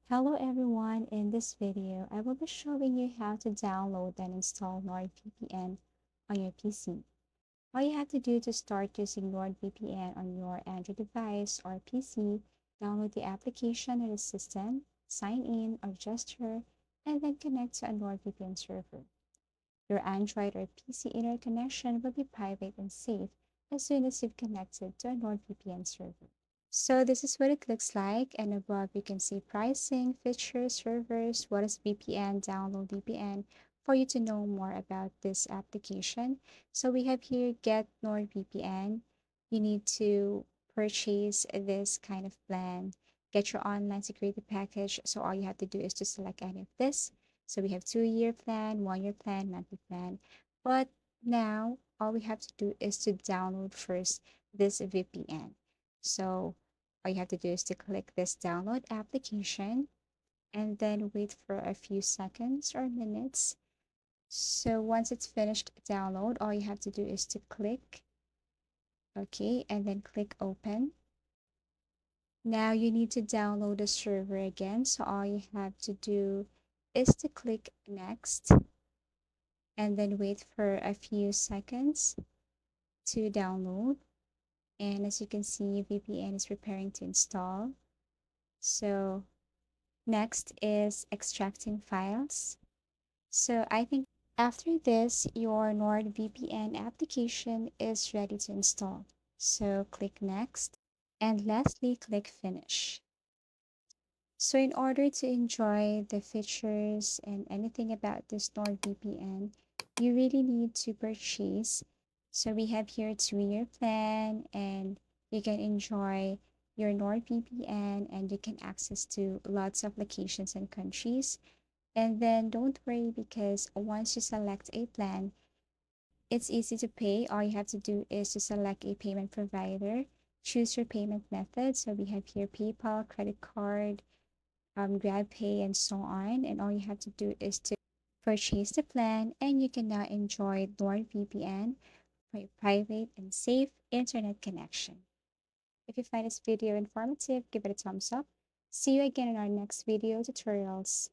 Hello everyone, in this video, I will be showing you how to download and install NordVPN on your PC. All you have to do to start using NordVPN on your Android device or PC, download the application or the system, sign in or register, and then connect to a NordVPN server. Your Android or PC internet connection will be private and safe as soon as you've connected to a NordVPN server. So this is what it looks like, and above you can see pricing, features, servers, what is VPN, download VPN, for you to know more about this application. So we have here Get NordVPN. You need to purchase this kind of plan, get your online security package. So all you have to do is to select any of this. So we have 2-year plan, 1-year plan, monthly plan. But now all we have to do is to download first this VPN. So all you have to do is to click this download application and then wait for a few seconds or minutes. So once it's finished download, all you have to do is to click OK and then click open. Now you need to download the server again. So all you have to do is to click next and then wait for a few seconds to download. And as you can see, VPN is preparing to install. So next is extracting files. So I think after this, your NordVPN application is ready to install. So click next and lastly, click finish. So in order to enjoy the features and anything about this NordVPN, you really need to purchase. So we have here a 2-year plan and you can enjoy your NordVPN and you can access to lots of locations and countries. And then don't worry because once you select a plan, it's easy to pay. All you have to do is to select a payment provider, choose your payment method. So we have here PayPal, credit card, GrabPay, and so on. And all you have to do is to purchase the plan, and you can now enjoy NordVPN for a private and safe internet connection. If you find this video informative, give it a thumbs up. See you again in our next video tutorials.